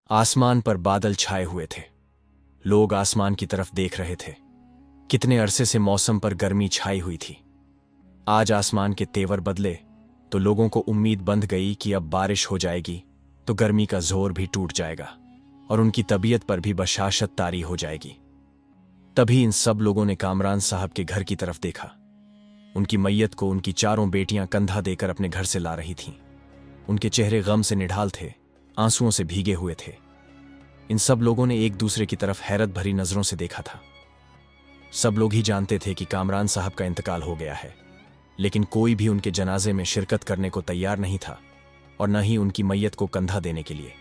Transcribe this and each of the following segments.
आसमान पर बादल छाए हुए थे। लोग आसमान की तरफ देख रहे थे। कितने अरसे से मौसम पर गर्मी छाई हुई थी। आज आसमान के तेवर बदले तो लोगों को उम्मीद बंध गई कि अब बारिश हो जाएगी तो गर्मी का जोर भी टूट जाएगा और उनकी तबीयत पर भी बशाशत तारी हो जाएगी। तभी इन सब लोगों ने कामरान साहब के घर की तरफ देखा। उनकी मैयत को उनकी चारों बेटियां कंधा देकर अपने घर से ला रही थीं। उनके चेहरे गम से निढाल थे, आंसुओं से भीगे हुए थे। इन सब लोगों ने एक दूसरे की तरफ हैरत भरी नजरों से देखा था। सब लोग ही जानते थे कि कामरान साहब का इंतकाल हो गया है, लेकिन कोई भी उनके जनाजे में शिरकत करने को तैयार नहीं था और न ही उनकी मैयत को कंधा देने के लिए।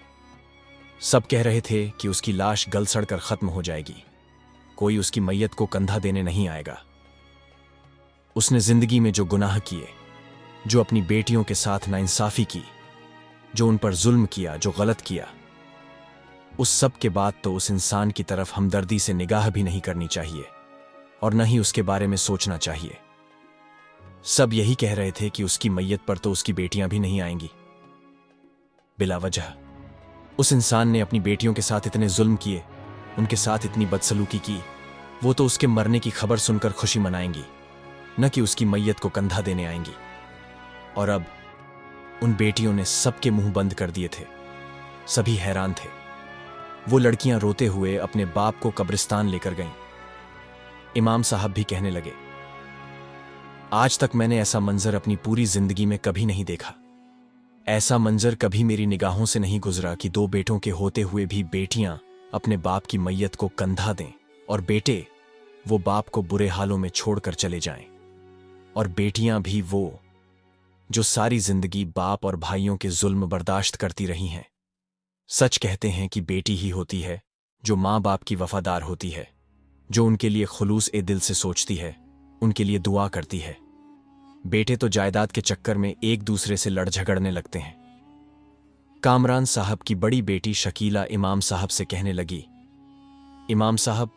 सब कह रहे थे कि उसकी लाश गल सड़कर खत्म हो जाएगी, कोई उसकी मैयत को कंधा देने नहीं आएगा। उसने जिंदगी में जो गुनाह किए, जो अपनी बेटियों के साथ नाइंसाफी की, जो उन पर जुल्म किया, जो गलत किया, उस सब के बाद तो उस इंसान की तरफ हमदर्दी से निगाह भी नहीं करनी चाहिए और न ही उसके बारे में सोचना चाहिए। सब यही कह रहे थे कि उसकी मैयत पर तो उसकी बेटियां भी नहीं आएंगी। बिला वजह उस इंसान ने अपनी बेटियों के साथ इतने जुल्म किए, उनके साथ इतनी बदसलूकी की, वो तो उसके मरने की खबर सुनकर खुशी मनाएंगी, न कि उसकी मैयत को कंधा देने आएंगी। और अब उन बेटियों ने सबके मुंह बंद कर दिए थे। सभी हैरान थे। वो लड़कियां रोते हुए अपने बाप को कब्रिस्तान लेकर गईं। इमाम साहब भी कहने लगे, आज तक मैंने ऐसा मंजर अपनी पूरी जिंदगी में कभी नहीं देखा। ऐसा मंजर कभी मेरी निगाहों से नहीं गुजरा कि दो बेटों के होते हुए भी बेटियां अपने बाप की मैयत को कंधा दें और बेटे वो बाप को बुरे हालों में छोड़कर चले जाएं, और बेटियां भी वो जो सारी जिंदगी बाप और भाइयों के जुल्म बर्दाश्त करती रही हैं। सच कहते हैं कि बेटी ही होती है जो माँ बाप की वफादार होती है, जो उनके लिए खुलूस ए दिल से सोचती है, उनके लिए दुआ करती है। बेटे तो जायदाद के चक्कर में एक दूसरे से लड़ झगड़ने लगते हैं। कामरान साहब की बड़ी बेटी शकीला इमाम साहब से कहने लगी, इमाम साहब,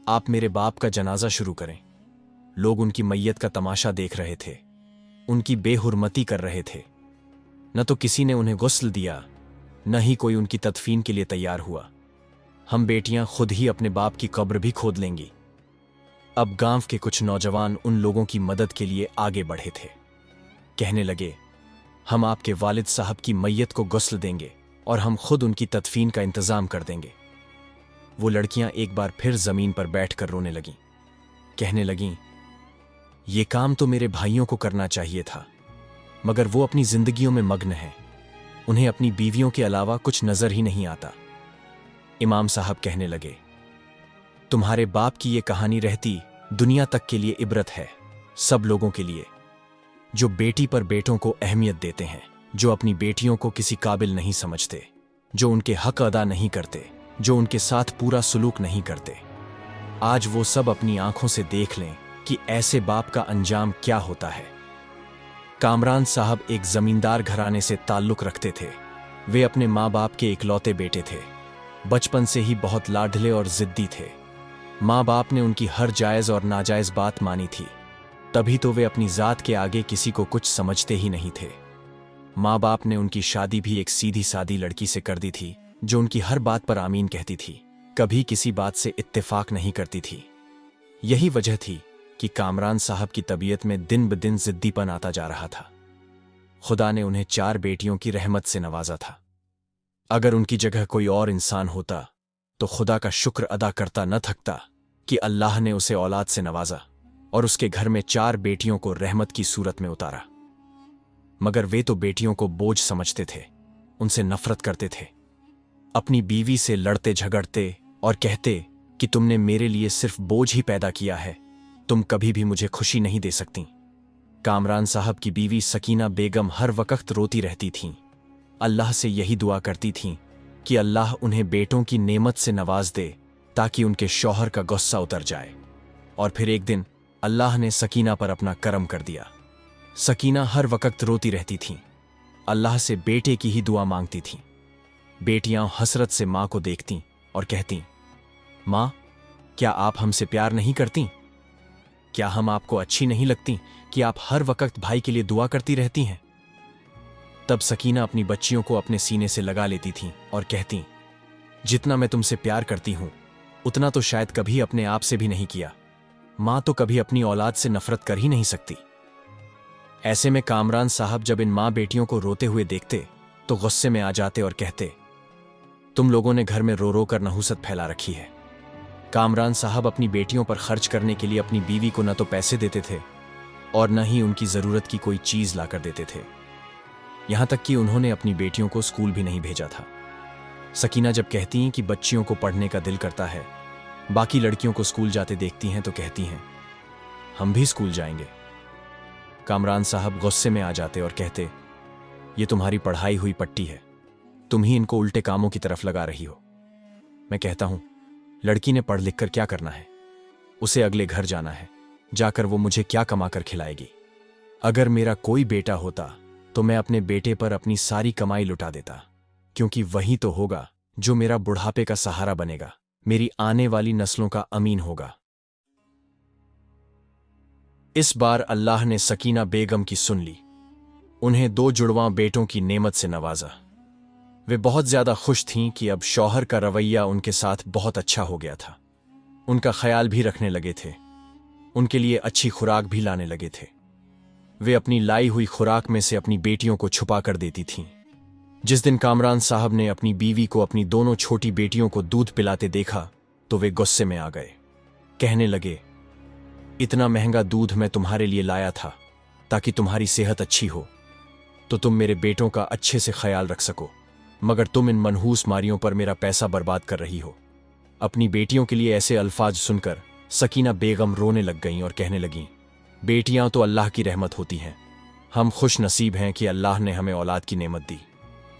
आप मेरे बाप का जनाजा शुरू करें। लोग उनकी मैयत का तमाशा देख रहे थे, उनकी बेहुरमती कर रहे थे। न तो किसी ने उन्हें गुस्ल दिया, न ही कोई उनकी तदफीन के लिए तैयार हुआ। हम बेटियां खुद ही अपने बाप की कब्र भी खोद लेंगी। अब गांव के कुछ नौजवान उन लोगों की मदद के लिए आगे बढ़े थे। कहने लगे, हम आपके वालिद साहब की मैयत को गुस्ल देंगे और हम खुद उनकी तदफीन का इंतजाम कर देंगे। वो लड़कियां एक बार फिर जमीन पर बैठकर रोने लगीं। कहने लगीं, ये काम तो मेरे भाइयों को करना चाहिए था, मगर वो अपनी जिंदगियों में मग्न हैं। उन्हें अपनी बीवियों के अलावा कुछ नजर ही नहीं आता। इमाम साहब कहने लगे, तुम्हारे बाप की ये कहानी रहती दुनिया तक के लिए इबरत है, सब लोगों के लिए, जो बेटी पर बेटों को अहमियत देते हैं, जो अपनी बेटियों को किसी काबिल नहीं समझते, जो उनके हक अदा नहीं करते, जो उनके साथ पूरा सुलूक नहीं करते। आज वो सब अपनी आंखों से देख लें कि ऐसे बाप का अंजाम क्या होता है। कामरान साहब एक जमींदार घराने से ताल्लुक रखते थे। वे अपने माँ बाप के इकलौते बेटे थे। बचपन से ही बहुत लाडले और जिद्दी थे। माँ बाप ने उनकी हर जायज और नाजायज बात मानी थी, तभी तो वे अपनी जात के आगे किसी को कुछ समझते ही नहीं थे। माँ बाप ने उनकी शादी भी एक सीधी सादी लड़की से कर दी थी, जो उनकी हर बात पर आमीन कहती थी, कभी किसी बात से इत्तेफाक नहीं करती थी। यही वजह थी कि कामरान साहब की तबीयत में दिन ब दिन जिद्दीपन आता जा रहा था। खुदा ने उन्हें 4 बेटियों की रहमत से नवाजा था। अगर उनकी जगह कोई और इंसान होता तो खुदा का शुक्र अदा करता न थकता कि अल्लाह ने उसे औलाद से नवाजा और उसके घर में 4 बेटियों को रहमत की सूरत में उतारा। मगर वे तो बेटियों को बोझ समझते थे, उनसे नफरत करते थे। अपनी बीवी से लड़ते झगड़ते और कहते कि तुमने मेरे लिए सिर्फ बोझ ही पैदा किया है, तुम कभी भी मुझे खुशी नहीं दे सकती। कामरान साहब की बीवी सकीना बेगम हर वक्त रोती रहती थीं। अल्लाह से यही दुआ करती थीं कि अल्लाह उन्हें बेटों की नेमत से नवाज दे ताकि उनके शौहर का गुस्सा उतर जाए। और फिर एक दिन अल्लाह ने सकीना पर अपना करम कर दिया। सकीना हर वक्त रोती रहती थीं, अल्लाह से बेटे की ही दुआ मांगती थीं। बेटियां हसरत से माँ को देखतीं और कहतीं, माँ, क्या आप हमसे प्यार नहीं करतीं? क्या हम आपको अच्छी नहीं लगती कि आप हर वक्त भाई के लिए दुआ करती रहती हैं? तब सकीना अपनी बच्चियों को अपने सीने से लगा लेती थीं और कहतीं, जितना मैं तुमसे प्यार करती हूं उतना तो शायद कभी अपने आप से भी नहीं किया। मां तो कभी अपनी औलाद से नफरत कर ही नहीं सकती। ऐसे में कामरान साहब जब इन मां बेटियों को रोते हुए देखते तो गुस्से में आ जाते और कहते, तुम लोगों ने घर में रो रो कर नहुसत फैला रखी है। कामरान साहब अपनी बेटियों पर खर्च करने के लिए अपनी बीवी को न तो पैसे देते थे और न ही उनकी जरूरत की कोई चीज लाकर देते थे। यहां तक कि उन्होंने अपनी बेटियों को स्कूल भी नहीं भेजा था। सकीना जब कहती हैं कि बच्चियों को पढ़ने का दिल करता है, बाकी लड़कियों को स्कूल जाते देखती हैं तो कहती हैं, हम भी स्कूल जाएंगे। कामरान साहब गुस्से में आ जाते और कहते, ये तुम्हारी पढ़ाई हुई पट्टी है, तुम ही इनको उल्टे कामों की तरफ लगा रही हो। मैं कहता हूं, लड़की ने पढ़ लिख कर क्या करना है? उसे अगले घर जाना है, जाकर वो मुझे क्या कमा कर खिलाएगी? अगर मेरा कोई बेटा होता तो मैं अपने बेटे पर अपनी सारी कमाई लुटा देता, क्योंकि वही तो होगा जो मेरा बुढ़ापे का सहारा बनेगा, मेरी आने वाली नस्लों का अमीन होगा। इस बार अल्लाह ने सकीना बेगम की सुन ली। उन्हें 2 जुड़वां बेटों की नेमत से नवाजा। वे बहुत ज्यादा खुश थीं कि अब शौहर का रवैया उनके साथ बहुत अच्छा हो गया था। उनका ख्याल भी रखने लगे थे, उनके लिए अच्छी खुराक भी लाने लगे थे। वे अपनी लाई हुई खुराक में से अपनी बेटियों को छुपा कर देती थीं। जिस दिन कामरान साहब ने अपनी बीवी को अपनी दोनों छोटी बेटियों को दूध पिलाते देखा तो वे गुस्से में आ गए। कहने लगे, इतना महंगा दूध मैं तुम्हारे लिए लाया था ताकि तुम्हारी सेहत अच्छी हो, तो तुम मेरे बेटों का अच्छे से ख्याल रख सको, मगर तुम इन मनहूस मारियों पर मेरा पैसा बर्बाद कर रही हो। अपनी बेटियों के लिए ऐसे अल्फाज सुनकर सकीना बेगम रोने लग गईं और कहने लगीं, बेटियां तो अल्लाह की रहमत होती हैं, हम खुश नसीब हैं कि अल्लाह ने हमें औलाद की नेमत दी।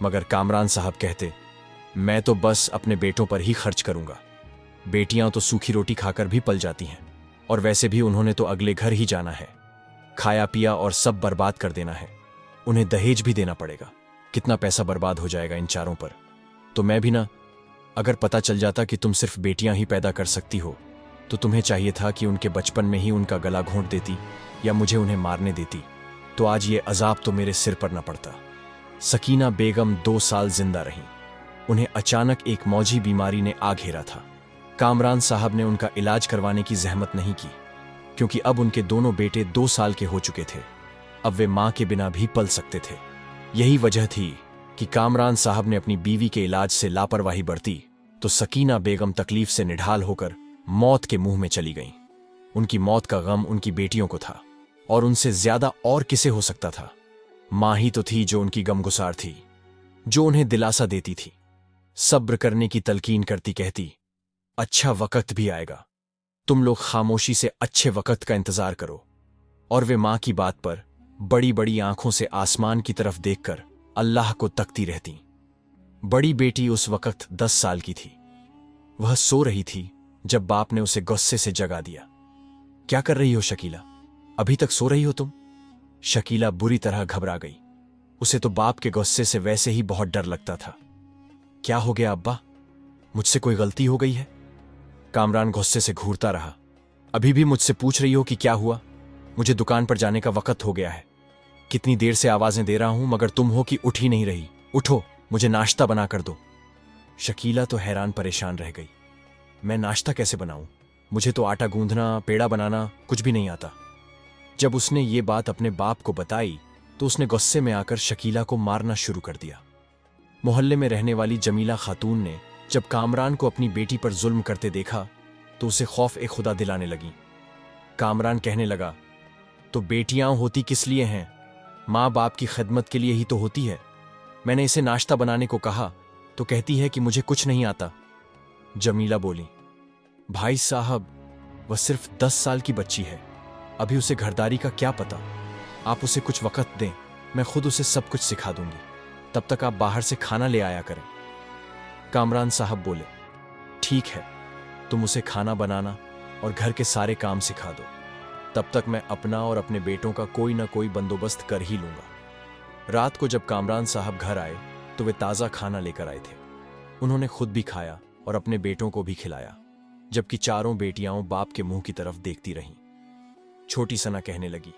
मगर कामरान साहब कहते, मैं तो बस अपने बेटों पर ही खर्च करूंगा। बेटियां तो सूखी रोटी खाकर भी पल जाती हैं, और वैसे भी उन्होंने तो अगले घर ही जाना है, खाया पिया और सब बर्बाद कर देना है। उन्हें दहेज भी देना पड़ेगा, कितना पैसा बर्बाद हो जाएगा इन चारों पर। तो मैं भी ना, अगर पता चल जाता कि तुम सिर्फ बेटियां ही पैदा कर सकती हो तो तुम्हें चाहिए था कि उनके बचपन में ही उनका गला घोंट देती या मुझे उन्हें मारने देती, तो आज ये अजाब तो मेरे सिर पर न पड़ता। सकीना बेगम 2 साल जिंदा रहीं। उन्हें अचानक एक मौजी बीमारी ने आ घेरा था। कामरान साहब ने उनका इलाज करवाने की जहमत नहीं की, क्योंकि अब उनके दोनों बेटे 2 साल के हो चुके थे। अब वे मां के बिना भी पल सकते थे। यही वजह थी कि कामरान साहब ने अपनी बीवी के इलाज से लापरवाही बरती तो सकीना बेगम तकलीफ से निढाल होकर मौत के मुंह में चली गईं। उनकी मौत का गम उनकी बेटियों को था, और उनसे ज्यादा और किसे हो सकता था? मां ही तो थी जो उनकी गमगुसार थी, जो उन्हें दिलासा देती थी, सब्र करने की तलकीन करती, कहती, अच्छा वक्त भी आएगा, तुम लोग खामोशी से अच्छे वक्त का इंतजार करो। और वे मां की बात पर बड़ी बड़ी आंखों से आसमान की तरफ देखकर अल्लाह को तकती रहती। बड़ी बेटी उस वक्त 10 साल की थी। वह सो रही थी जब बाप ने उसे गुस्से से जगा दिया। क्या कर रही हो शकीला? अभी तक सो रही हो तुम? शकीला बुरी तरह घबरा गई। उसे तो बाप के गुस्से से वैसे ही बहुत डर लगता था। क्या हो गया अब्बा? मुझसे कोई गलती हो गई है? कामरान गुस्से से घूरता रहा। अभी भी मुझसे पूछ रही हो कि क्या हुआ? मुझे दुकान पर जाने का वक्त हो गया है। कितनी देर से आवाजें दे रहा हूं मगर तुम हो कि उठ ही नहीं रही। उठो, मुझे नाश्ता बना कर दो। शकीला तो हैरान परेशान रह गई। मैं नाश्ता कैसे बनाऊं? मुझे तो आटा गूंदना, पेड़ा बनाना कुछ भी नहीं आता। जब उसने ये बात अपने बाप को बताई तो उसने गुस्से में आकर शकीला को मारना शुरू कर दिया। मोहल्ले में रहने वाली जमीला खातून ने जब कामरान को अपनी बेटी पर जुल्म करते देखा तो उसे खौफ ए खुदा दिलाने लगी। कामरान कहने लगा, तो बेटियां होती किस लिए हैं? माँ बाप की खिदमत के लिए ही तो होती है। मैंने इसे नाश्ता बनाने को कहा तो कहती है कि मुझे कुछ नहीं आता। जमीला बोली, भाई साहब, वह सिर्फ 10 साल की बच्ची है, अभी उसे घरदारी का क्या पता। आप उसे कुछ वक्त दें, मैं खुद उसे सब कुछ सिखा दूंगी। तब तक आप बाहर से खाना ले आया करें। कामरान साहब बोले, ठीक है, तुम उसे खाना बनाना और घर के सारे काम सिखा दो, तब तक मैं अपना और अपने बेटों का कोई ना कोई बंदोबस्त कर ही लूंगा। रात को जब कामरान साहब घर आए तो वे ताज़ा खाना लेकर आए थे। उन्होंने खुद भी खाया और अपने बेटों को भी खिलाया, जबकि चारों बेटियां बाप के मुंह की तरफ देखती रहीं। छोटी सना कहने लगी,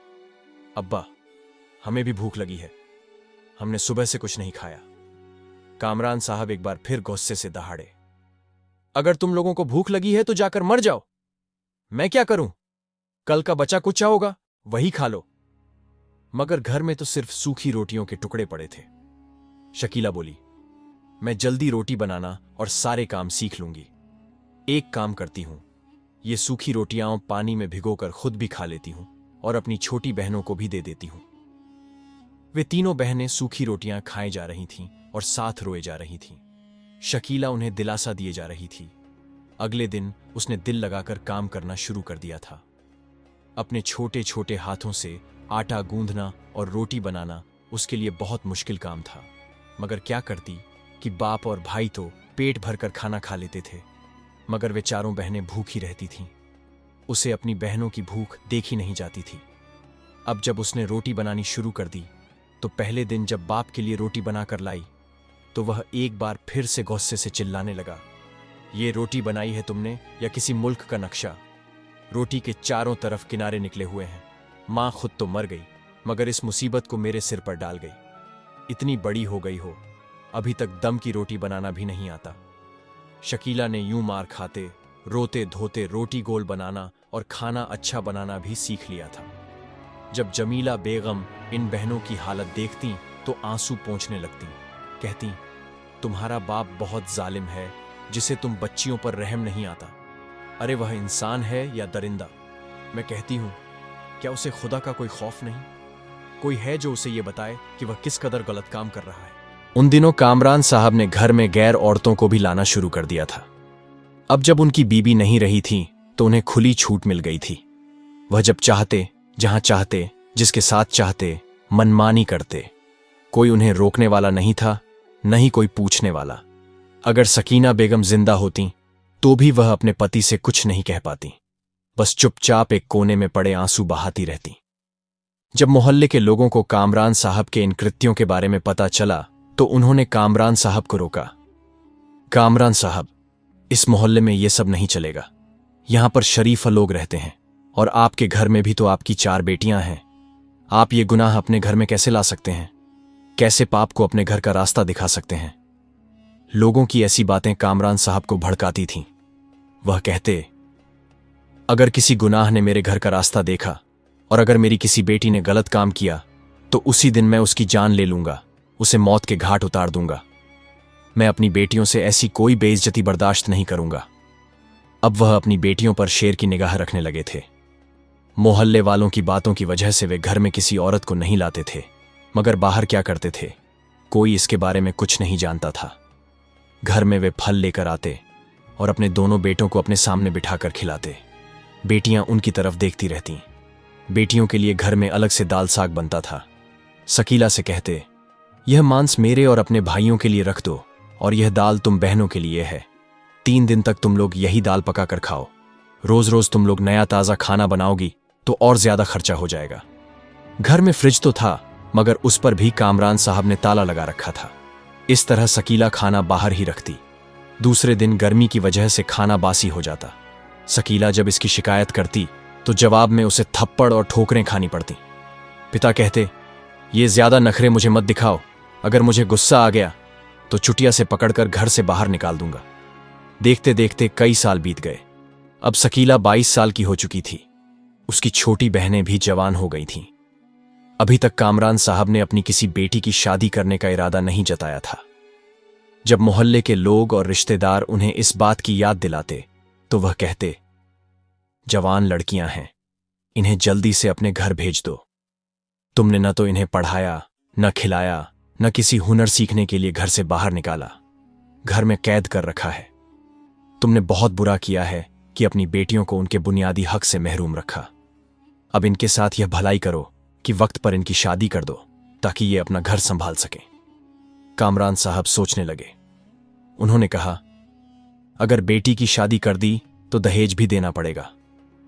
अब्बा, हमें भी भूख लगी है, हमने सुबह से कुछ नहीं खाया। कामरान साहब एक बार फिर गुस्से से दहाड़े। अगर तुम लोगों को भूख लगी है तो जाकर मर जाओ। मैं क्या करूं? कल का बचा कुचा होगा, वही खा लो। मगर घर में तो सिर्फ सूखी रोटियों के टुकड़े पड़े थे। शकीला बोली, मैं जल्दी रोटी बनाना और सारे काम सीख लूंगी। एक काम करती हूं, ये सूखी रोटियां पानी में भिगोकर खुद भी खा लेती हूं और अपनी छोटी बहनों को भी दे देती हूं। वे तीनों बहनें सूखी रोटियां खाए जा रही थीं और साथ रोए जा रही थीं। शकीला उन्हें दिलासा दिए जा रही थी। अगले दिन उसने दिल लगाकर काम करना शुरू कर दिया था। अपने छोटे छोटे हाथों से आटा गूंदना और रोटी बनाना उसके लिए बहुत मुश्किल काम था। मगर क्या करती कि बाप और भाई तो पेट भरकर खाना खा लेते थे, मगर वे चारों बहनें भूखी रहती थीं। उसे अपनी बहनों की भूख देखी नहीं जाती थी। अब जब उसने रोटी बनानी शुरू कर दी तो पहले दिन जब बाप के लिए रोटी बनाकर लाई तो वह एक बार फिर से गुस्से से चिल्लाने लगा, ये रोटी बनाई है तुमने या किसी मुल्क का नक्शा? रोटी के चारों तरफ किनारे निकले हुए हैं। मां खुद तो मर गई, मगर इस मुसीबत को मेरे सिर पर डाल गई। इतनी बड़ी हो गई हो, अभी तक दम की रोटी बनाना भी नहीं आता। शकीला ने यूं मार खाते रोते धोते रोटी गोल बनाना और खाना अच्छा बनाना भी सीख लिया था। जब जमीला बेगम इन बहनों की हालत देखती तो आंसू पोंछने लगती। कहती, तुम्हारा बाप बहुत जालिम है जिसे तुम बच्चियों पर रहम नहीं आता। अरे वह इंसान है या दरिंदा? मैं कहती हूं, क्या उसे खुदा का कोई खौफ नहीं? कोई है जो उसे यह बताए कि वह किस कदर गलत काम कर रहा है? उन दिनों कामरान साहब ने घर में गैर औरतों को भी लाना शुरू कर दिया था। अब जब उनकी बीबी नहीं रही थी तो उन्हें खुली छूट मिल गई थी। वह जब चाहते, जहां चाहते, जिसके साथ चाहते मनमानी करते। कोई उन्हें रोकने वाला नहीं था, न ही कोई पूछने वाला। अगर सकीना बेगम जिंदा होती तो भी वह अपने पति से कुछ नहीं कह पाती, बस चुपचाप एक कोने में पड़े आंसू बहाती रहती। जब मोहल्ले के लोगों को कामरान साहब के इन कृत्यों के बारे में पता चला तो उन्होंने कामरान साहब को रोका। कामरान साहब, इस मोहल्ले में यह सब नहीं चलेगा। यहां पर शरीफ लोग रहते हैं और आपके घर में भी तो आपकी 4 बेटियां हैं। आप ये गुनाह अपने घर में कैसे ला सकते हैं? कैसे पाप को अपने घर का रास्ता दिखा सकते हैं? लोगों की ऐसी बातें कामरान साहब को भड़काती थीं। वह कहते, अगर किसी गुनाह ने मेरे घर का रास्ता देखा और अगर मेरी किसी बेटी ने गलत काम किया तो उसी दिन मैं उसकी जान ले लूंगा, उसे मौत के घाट उतार दूंगा। मैं अपनी बेटियों से ऐसी कोई बेइज्जती बर्दाश्त नहीं करूंगा। अब वह अपनी बेटियों पर शेर की निगाह रखने लगे थे। मोहल्ले वालों की बातों की वजह से वे घर में किसी औरत को नहीं लाते थे, मगर बाहर क्या करते थे कोई इसके बारे में कुछ नहीं जानता था। घर में वे फल लेकर आते और अपने दोनों बेटों को अपने सामने बिठाकर खिलाते। बेटियां उनकी तरफ देखती रहतीं। बेटियों के लिए घर में अलग से दाल साग बनता था। शकीला से कहते, यह मांस मेरे और अपने भाइयों के लिए रख दो और यह दाल तुम बहनों के लिए है। 3 दिन तक तुम लोग यही दाल पकाकर खाओ। रोज रोज तुम लोग नया ताज़ा खाना बनाओगी तो और ज्यादा खर्चा हो जाएगा। घर में फ्रिज तो था, मगर उस पर भी कामरान साहब ने ताला लगा रखा था। इस तरह शकीला खाना बाहर ही रखती। दूसरे दिन गर्मी की वजह से खाना बासी हो जाता। शकीला जब इसकी शिकायत करती तो जवाब में उसे थप्पड़ और ठोकरें खानी पड़ती। पिता कहते, ये ज्यादा नखरे मुझे मत दिखाओ, अगर मुझे गुस्सा आ गया तो चुटिया से पकड़कर घर से बाहर निकाल दूंगा। देखते देखते कई साल बीत गए। अब शकीला 22 साल की हो चुकी थी। उसकी छोटी बहनें भी जवान हो गई थीं। अभी तक कामरान साहब ने अपनी किसी बेटी की शादी करने का इरादा नहीं जताया था। जब मोहल्ले के लोग और रिश्तेदार उन्हें इस बात की याद दिलाते तो वह कहते, जवान लड़कियां हैं, इन्हें जल्दी से अपने घर भेज दो। तुमने न तो इन्हें पढ़ाया, न खिलाया, न किसी हुनर सीखने के लिए घर से बाहर निकाला। घर में कैद कर रखा है। तुमने बहुत बुरा किया है कि अपनी बेटियों को उनके बुनियादी हक से महरूम रखा। अब इनके साथ यह भलाई करो कि वक्त पर इनकी शादी कर दो ताकि ये अपना घर संभाल सकें। कामरान साहब सोचने लगे। उन्होंने कहा, अगर बेटी की शादी कर दी तो दहेज भी देना पड़ेगा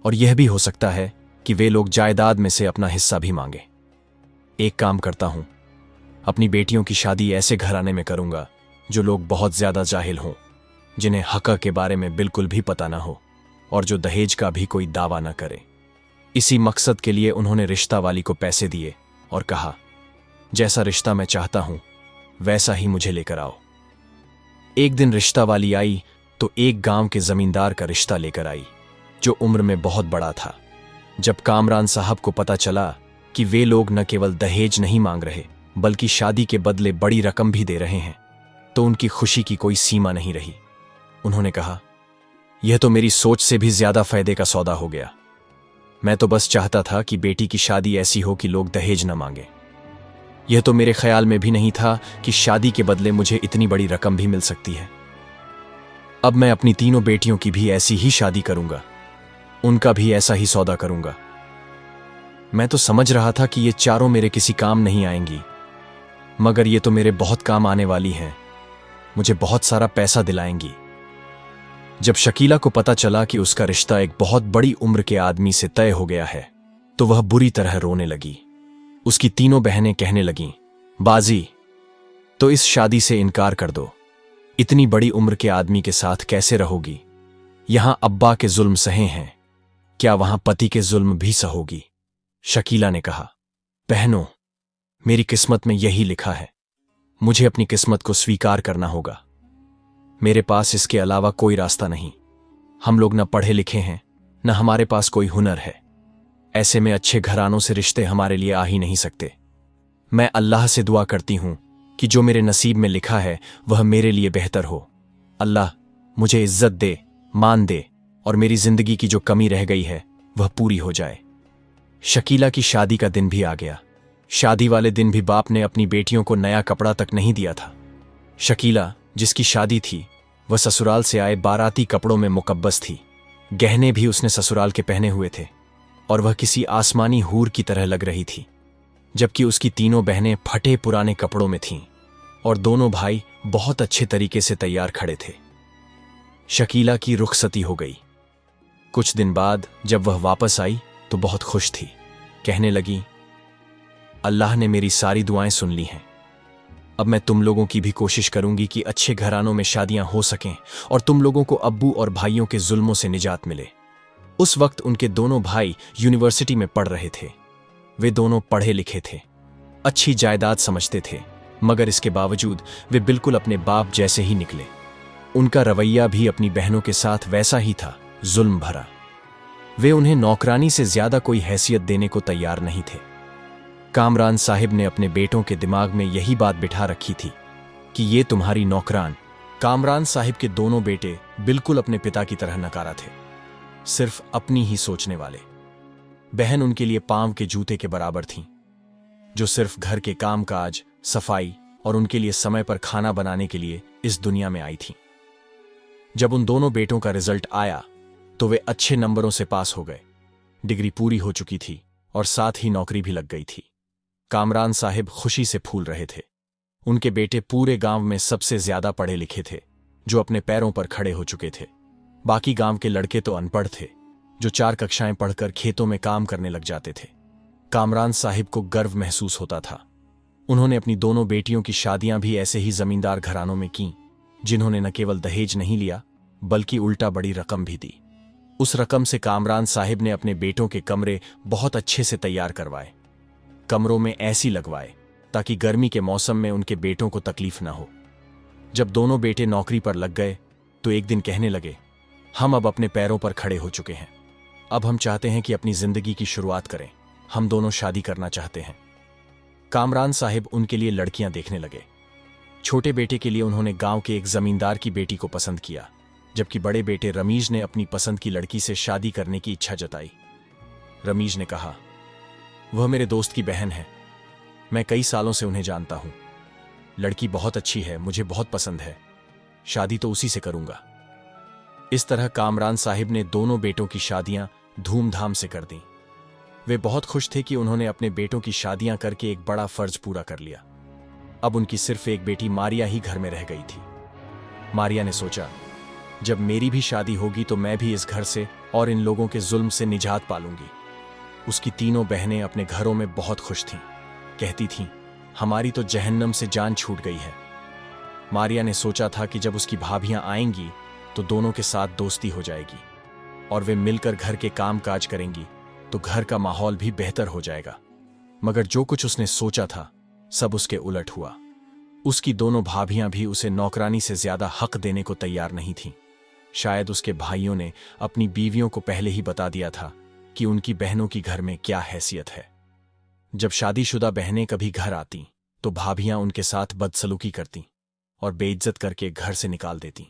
और यह भी हो सकता है कि वे लोग जायदाद में से अपना हिस्सा भी मांगे। एक काम करता हूं, अपनी बेटियों की शादी ऐसे घराने में करूंगा जो लोग बहुत ज्यादा जाहिल हों, जिन्हें हक के बारे में बिल्कुल भी पता ना हो और जो दहेज का भी कोई दावा ना करे। इसी मकसद के लिए उन्होंने रिश्ता वाली को पैसे दिए और कहा, जैसा रिश्ता मैं चाहता हूं वैसा ही मुझे लेकर आओ। एक दिन रिश्ता वाली आई तो एक गांव के जमींदार का रिश्ता लेकर आई, जो उम्र में बहुत बड़ा था। जब कामरान साहब को पता चला कि वे लोग न केवल दहेज नहीं मांग रहे बल्कि शादी के बदले बड़ी रकम भी दे रहे हैं, तो उनकी खुशी की कोई सीमा नहीं रही। उन्होंने कहा, यह तो मेरी सोच से भी ज्यादा फायदे का सौदा हो गया। मैं तो बस चाहता था कि बेटी की शादी ऐसी हो कि लोग दहेज न मांगे। यह तो मेरे ख्याल में भी नहीं था कि शादी के बदले मुझे इतनी बड़ी रकम भी मिल सकती है। अब मैं अपनी तीनों बेटियों की भी ऐसी ही शादी करूंगा, उनका भी ऐसा ही सौदा करूंगा। मैं तो समझ रहा था कि ये चारों मेरे किसी काम नहीं आएंगी, मगर ये तो मेरे बहुत काम आने वाली हैं, मुझे बहुत सारा पैसा दिलाएंगी। जब शकीला को पता चला कि उसका रिश्ता एक बहुत बड़ी उम्र के आदमी से तय हो गया है, तो वह बुरी तरह रोने लगी। उसकी तीनों बहनें कहने लगीं, बाजी, तो इस शादी से इनकार कर दो। इतनी बड़ी उम्र के आदमी के साथ कैसे रहोगी? यहां अब्बा के जुल्म सहे हैं, क्या वहां पति के जुल्म भी सहोगी? शकीला ने कहा, बहनों, मेरी किस्मत में यही लिखा है, मुझे अपनी किस्मत को स्वीकार करना होगा। मेरे पास इसके अलावा कोई रास्ता नहीं। हम लोग न पढ़े लिखे हैं, न हमारे पास कोई हुनर है। ऐसे में अच्छे घरानों से रिश्ते हमारे लिए आ ही नहीं सकते। मैं अल्लाह से दुआ करती हूं कि जो मेरे नसीब में लिखा है वह मेरे लिए बेहतर हो। अल्लाह मुझे इज्जत दे, मान दे और मेरी जिंदगी की जो कमी रह गई है वह पूरी हो जाए। शकीला की शादी का दिन भी आ गया। शादी वाले दिन भी बाप ने अपनी बेटियों को नया कपड़ा तक नहीं दिया था। शकीला, जिसकी शादी थी, वह ससुराल से आए बाराती कपड़ों में मुकब्बस थी। गहने भी उसने ससुराल के पहने हुए थे और वह किसी आसमानी हूर की तरह लग रही थी, जबकि उसकी तीनों बहनें फटे पुराने कपड़ों में थीं और दोनों भाई बहुत अच्छे तरीके से तैयार खड़े थे। शकीला की रुखसती हो गई। कुछ दिन बाद जब वह वापस आई तो बहुत खुश थी। कहने लगी, अल्लाह ने मेरी सारी दुआएं सुन ली हैं। अब मैं तुम लोगों की भी कोशिश करूंगी कि अच्छे घरानों में शादियां हो सकें और तुम लोगों को अब्बू और भाइयों के जुल्मों से निजात मिले। उस वक्त उनके दोनों भाई यूनिवर्सिटी में पढ़ रहे थे। वे दोनों पढ़े लिखे थे, अच्छी जायदाद समझते थे, मगर इसके बावजूद वे बिल्कुल अपने बाप जैसे ही निकले। उनका रवैया भी अपनी बहनों के साथ वैसा ही था, जुल्म भरा। वे उन्हें नौकरानी से ज्यादा कोई हैसियत देने को तैयार नहीं थे। कामरान साहिब ने अपने बेटों के दिमाग में यही बात बिठा रखी थी कि ये तुम्हारी नौकरान। कामरान साहिब के दोनों बेटे बिल्कुल अपने पिता की तरह नकारा थे, सिर्फ अपनी ही सोचने वाले। बहन उनके लिए पांव के जूते के बराबर थीं, जो सिर्फ घर के कामकाज, सफाई और उनके लिए समय पर खाना बनाने के लिए इस दुनिया में आई थीं। जब उन दोनों बेटों का रिजल्ट आया तो वे अच्छे नंबरों से पास हो गए। डिग्री पूरी हो चुकी थी और साथ ही नौकरी भी लग गई थी। कामरान साहिब खुशी से फूल रहे थे। उनके बेटे पूरे गांव में सबसे ज्यादा पढ़े लिखे थे, जो अपने पैरों पर खड़े हो चुके थे। बाकी गांव के लड़के तो अनपढ़ थे, जो 4 कक्षाएं पढ़कर खेतों में काम करने लग जाते थे। कामरान साहिब को गर्व महसूस होता था। उन्होंने अपनी दोनों बेटियों की शादियां भी ऐसे ही जमींदार घरानों में की, जिन्होंने न केवल दहेज नहीं लिया बल्कि उल्टा बड़ी रकम भी दी। उस रकम से कामरान साहिब ने अपने बेटों के कमरे बहुत अच्छे से तैयार करवाए। कमरों में ऐसी लगवाए ताकि गर्मी के मौसम में उनके बेटों को तकलीफ न हो। जब दोनों बेटे नौकरी पर लग गए तो एक दिन कहने लगे, हम अब अपने पैरों पर खड़े हो चुके हैं। अब हम चाहते हैं कि अपनी जिंदगी की शुरुआत करें। हम दोनों शादी करना चाहते हैं। कामरान साहिब उनके लिए लड़कियां देखने लगे। छोटे बेटे के लिए उन्होंने गांव के एक जमींदार की बेटी को पसंद किया, जबकि बड़े बेटे रमीज ने अपनी पसंद की लड़की से शादी करने की इच्छा जताई। रमीज ने कहा, वह मेरे दोस्त की बहन है, मैं कई सालों से उन्हें जानता हूं। लड़की बहुत अच्छी है, मुझे बहुत पसंद है, शादी तो उसी से करूंगा। इस तरह कामरान साहिब ने दोनों बेटों की शादियां धूमधाम से कर दी। वे बहुत खुश थे कि उन्होंने अपने बेटों की शादियां करके एक बड़ा फर्ज पूरा कर लिया। अब उनकी सिर्फ एक बेटी मारिया ही घर में रह गई थी। मारिया ने सोचा, जब मेरी भी शादी होगी तो मैं भी इस घर से और इन लोगों के जुल्म से निजात पालूंगी। उसकी तीनों बहनें अपने घरों में बहुत खुश थीं। कहती थीं, हमारी तो जहन्नम से जान छूट गई है। मारिया ने सोचा था कि जब उसकी भाभियां आएंगी तो दोनों के साथ दोस्ती हो जाएगी और वे मिलकर घर के काम काज करेंगी तो घर का माहौल भी बेहतर हो जाएगा। मगर जो कुछ उसने सोचा था सब उसके उलट हुआ। उसकी दोनों भाभियां भी उसे नौकरानी से ज्यादा हक देने को तैयार नहीं थीं। शायद उसके भाइयों ने अपनी बीवियों को पहले ही बता दिया था कि उनकी बहनों की घर में क्या हैसियत है। जब शादीशुदा बहनें कभी घर आती तो भाभियां उनके साथ बदसलूकी करती और बेइज्जत करके घर से निकाल देती।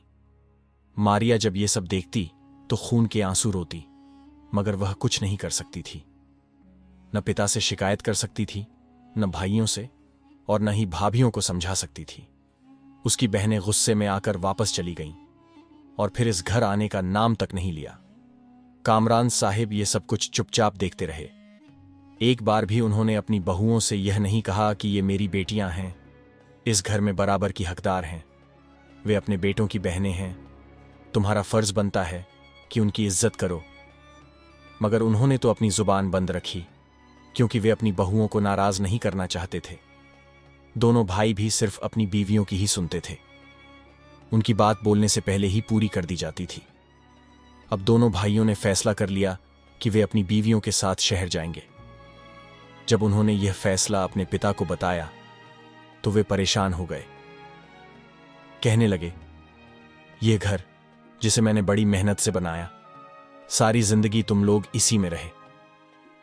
मारिया जब ये सब देखती तो खून के आंसू रोती, मगर वह कुछ नहीं कर सकती थी। न पिता से शिकायत कर सकती थी, न भाइयों से, और न ही भाभियों को समझा सकती थी। उसकी बहनें गुस्से में आकर वापस चली गईं और फिर इस घर आने का नाम तक नहीं लिया। कामरान साहिब ये सब कुछ चुपचाप देखते रहे। एक बार भी उन्होंने अपनी बहुओं से यह नहीं कहा कि ये मेरी बेटियां हैं, इस घर में बराबर की हकदार हैं, वे अपने बेटों की बहनें हैं, तुम्हारा फर्ज बनता है कि उनकी इज्जत करो। मगर उन्होंने तो अपनी जुबान बंद रखी, क्योंकि वे अपनी बहुओं को नाराज नहीं करना चाहते थे। दोनों भाई भी सिर्फ अपनी बीवियों की ही सुनते थे। उनकी बात बोलने से पहले ही पूरी कर दी जाती थी। अब दोनों भाइयों ने फैसला कर लिया कि वे अपनी बीवियों के साथ शहर जाएंगे। जब उन्होंने यह फैसला अपने पिता को बताया तो वे परेशान हो गए। कहने लगे, यह घर जिसे मैंने बड़ी मेहनत से बनाया, सारी जिंदगी तुम लोग इसी में रहे,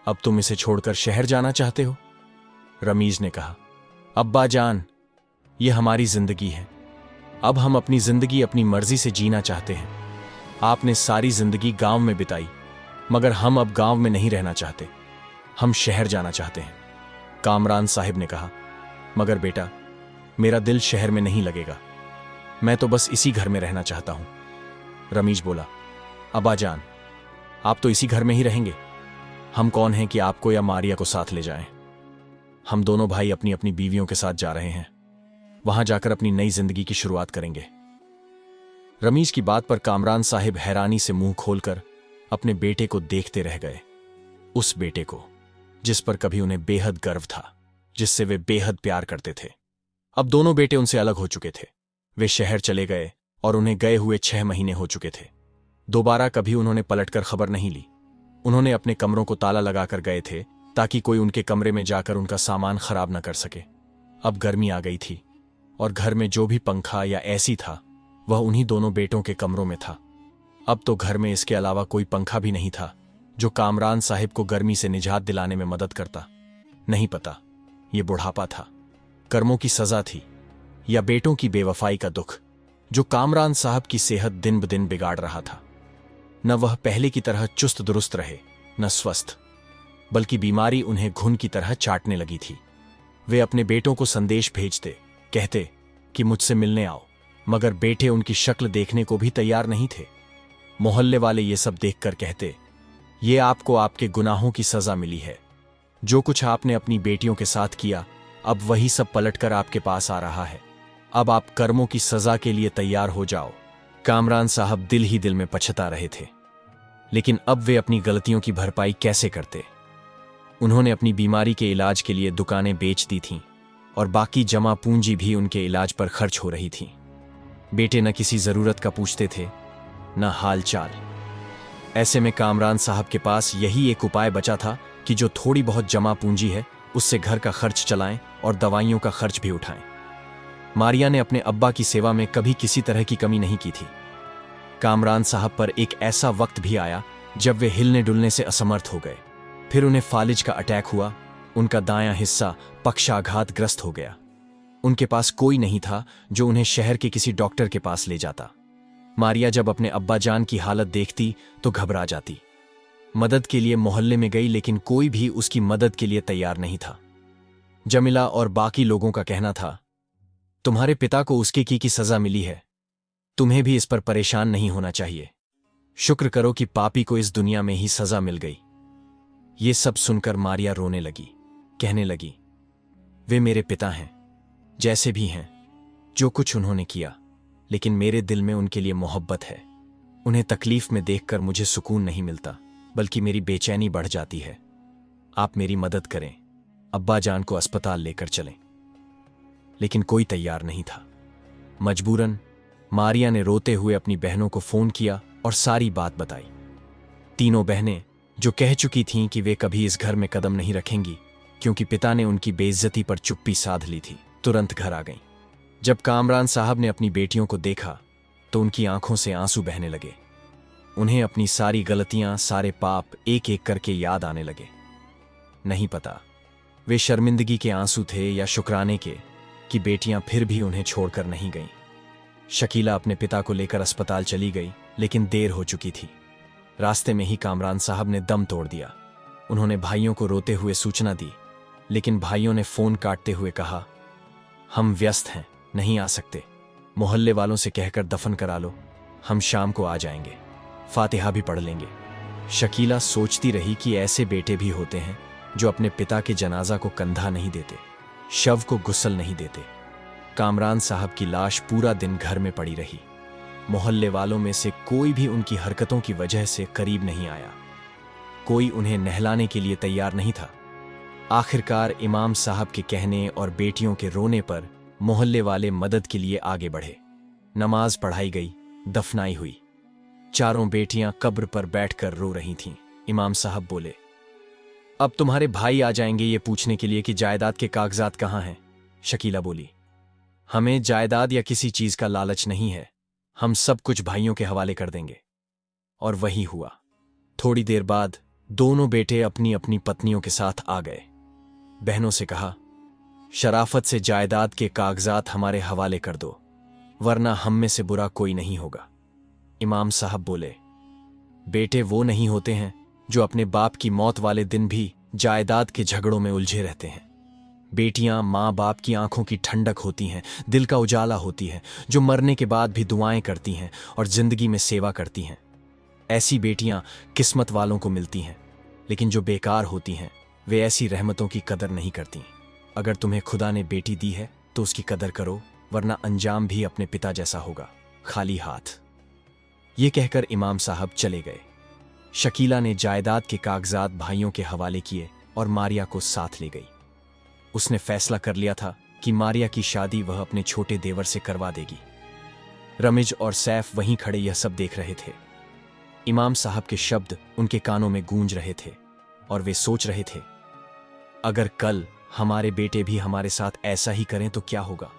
अब तुम इसे छोड़कर शहर जाना चाहते हो? रमीज ने कहा, अब्बा जान, यह हमारी जिंदगी है। अब हम अपनी जिंदगी अपनी मर्जी से जीना चाहते हैं। आपने सारी जिंदगी गांव में बिताई, मगर हम अब गांव में नहीं रहना चाहते, हम शहर जाना चाहते हैं। कामरान साहिब ने कहा, मगर बेटा, मेरा दिल शहर में नहीं लगेगा, मैं तो बस इसी घर में रहना चाहता हूं। रमीज बोला, अब्बा जान, आप तो इसी घर में ही रहेंगे, हम कौन हैं कि आपको या मारिया को साथ ले जाएं? हम दोनों भाई अपनी अपनी बीवियों के साथ जा रहे हैं, वहां जाकर अपनी नई जिंदगी की शुरुआत करेंगे। रमीज की बात पर कामरान साहिब हैरानी से मुंह खोलकर अपने बेटे को देखते रह गए। उस बेटे को जिस पर कभी उन्हें बेहद गर्व था, जिससे वे बेहद प्यार करते थे। अब दोनों बेटे उनसे अलग हो चुके थे। वे शहर चले गए और उन्हें गए हुए 6 महीने हो चुके थे। दोबारा कभी उन्होंने पलटकर खबर नहीं ली। उन्होंने अपने कमरों को ताला लगाकर गए थे ताकि कोई उनके कमरे में जाकर उनका सामान खराब न कर सके। अब गर्मी आ गई थी और घर में जो भी पंखा या एसी था वह उन्हीं दोनों बेटों के कमरों में था। अब तो घर में इसके अलावा कोई पंखा भी नहीं था जो कामरान साहिब को गर्मी से निजात दिलाने में मदद करता। नहीं पता ये बुढ़ापा था, कर्मों की सजा थी, या बेटों की बेवफाई का दुख जो कामरान साहब की सेहत दिन ब दिन बिगाड़ रहा था। न वह पहले की तरह चुस्त दुरुस्त रहे, न स्वस्थ, बल्कि बीमारी उन्हें घुन की तरह चाटने लगी थी। वे अपने बेटों को संदेश भेजते, कहते कि मुझसे मिलने आओ, मगर बेटे उनकी शक्ल देखने को भी तैयार नहीं थे। मोहल्ले वाले ये सब देखकर कहते, ये आपको आपके गुनाहों की सजा मिली है। जो कुछ आपने अपनी बेटियों के साथ किया, अब वही सब पलटकर आपके पास आ रहा है। अब आप कर्मों की सजा के लिए तैयार हो जाओ। कामरान साहब दिल ही दिल में पछता रहे थे, लेकिन अब वे अपनी गलतियों की भरपाई कैसे करते? उन्होंने अपनी बीमारी के इलाज के लिए दुकानें बेच दी थीं और बाकी जमा पूंजी भी उनके इलाज पर खर्च हो रही थी। बेटे न किसी जरूरत का पूछते थे, न हाल चाल। ऐसे में कामरान साहब के पास यही एक उपाय बचा था कि जो थोड़ी बहुत जमा पूंजी है उससे घर का खर्च चलाएं और दवाइयों का खर्च भी उठाएं। मारिया ने अपने अब्बा की सेवा में कभी किसी तरह की कमी नहीं की थी। कामरान साहब पर एक ऐसा वक्त भी आया जब वे हिलने डुलने से असमर्थ हो गए। फिर उन्हें फालिज का अटैक हुआ, उनका दायां हिस्सा पक्षाघात ग्रस्त हो गया। उनके पास कोई नहीं था जो उन्हें शहर के किसी डॉक्टर के पास ले जाता। मारिया जब अपने अब्बा जान की हालत देखती तो घबरा जाती। मदद के लिए मोहल्ले में गई, लेकिन कोई भी उसकी मदद के लिए तैयार नहीं था। जमीला और बाकी लोगों का कहना था, तुम्हारे पिता को उसके की सजा मिली है, तुम्हें भी इस पर परेशान नहीं होना चाहिए। शुक्र करो कि पापी को इस दुनिया में ही सजा मिल गई। ये सब सुनकर मारिया रोने लगी, कहने लगी, वे मेरे पिता हैं, जैसे भी हैं, जो कुछ उन्होंने किया, लेकिन मेरे दिल में उनके लिए मोहब्बत है। उन्हें तकलीफ में देखकर मुझे सुकून नहीं मिलता, बल्कि मेरी बेचैनी बढ़ जाती है। आप मेरी मदद करें, अब्बा जान को अस्पताल लेकर चलें। लेकिन कोई तैयार नहीं था। मजबूरन मारिया ने रोते हुए अपनी बहनों को फोन किया और सारी बात बताई। तीनों बहनें, जो कह चुकी थीं कि वे कभी इस घर में कदम नहीं रखेंगी क्योंकि पिता ने उनकी बेइज्जती पर चुप्पी साध ली थी, तुरंत घर आ गईं। जब कामरान साहब ने अपनी बेटियों को देखा तो उनकी आंखों से आंसू बहने लगे। उन्हें अपनी सारी गलतियां, सारे पाप एक एक करके याद आने लगे। नहीं पता वे शर्मिंदगी के आंसू थे या शुक्राने के कि बेटियां फिर भी उन्हें छोड़कर नहीं गईं। शकीला अपने पिता को लेकर अस्पताल चली गई, लेकिन देर हो चुकी थी। रास्ते में ही कामरान साहब ने दम तोड़ दिया। उन्होंने भाइयों को रोते हुए सूचना दी, लेकिन भाइयों ने फोन काटते हुए कहा, हम व्यस्त हैं, नहीं आ सकते। मोहल्ले वालों से कहकर दफन करा लो, हम शाम को आ जाएंगे, फातिहा भी पढ़ लेंगे। शकीला सोचती रही कि ऐसे बेटे भी होते हैं जो अपने पिता के जनाजा को कंधा नहीं देते, शव को गुस्ल नहीं देते। कामरान साहब की लाश पूरा दिन घर में पड़ी रही। मोहल्ले वालों में से कोई भी उनकी हरकतों की वजह से करीब नहीं आया। कोई उन्हें नहलाने के लिए तैयार नहीं था। आखिरकार इमाम साहब के कहने और बेटियों के रोने पर मोहल्ले वाले मदद के लिए आगे बढ़े। नमाज पढ़ाई गई, दफनाई हुई। चारों बेटियां कब्र पर बैठकर रो रही थीं। इमाम साहब बोले, अब तुम्हारे भाई आ जाएंगे ये पूछने के लिए कि जायदाद के कागजात कहाँ हैं। शकीला बोली, हमें जायदाद या किसी चीज का लालच नहीं है, हम सब कुछ भाइयों के हवाले कर देंगे। और वही हुआ। थोड़ी देर बाद दोनों बेटे अपनी अपनी पत्नियों के साथ आ गए। बहनों से कहा, शराफत से जायदाद के कागजात हमारे हवाले कर दो, वरना हम में से बुरा कोई नहीं होगा। इमाम साहब बोले, बेटे वो नहीं होते हैं जो अपने बाप की मौत वाले दिन भी जायदाद के झगड़ों में उलझे रहते हैं। बेटियां माँ बाप की आंखों की ठंडक होती हैं, दिल का उजाला होती हैं, जो मरने के बाद भी दुआएं करती हैं और जिंदगी में सेवा करती हैं। ऐसी बेटियां किस्मत वालों को मिलती हैं, लेकिन जो बेकार होती हैं वे ऐसी रहमतों की कदर नहीं करती। अगर तुम्हें खुदा ने बेटी दी है तो उसकी कदर करो, वरना अंजाम भी अपने पिता जैसा होगा, खाली हाथ। ये कहकर इमाम साहब चले गए। शकीला ने जायदाद के कागजात भाइयों के हवाले किए और मारिया को साथ ले गई। उसने फैसला कर लिया था कि मारिया की शादी वह अपने छोटे देवर से करवा देगी। रमिज और सैफ वहीं खड़े यह सब देख रहे थे। इमाम साहब के शब्द उनके कानों में गूंज रहे थे और वे सोच रहे थे, अगर कल हमारे बेटे भी हमारे साथ ऐसा ही करें तो क्या होगा।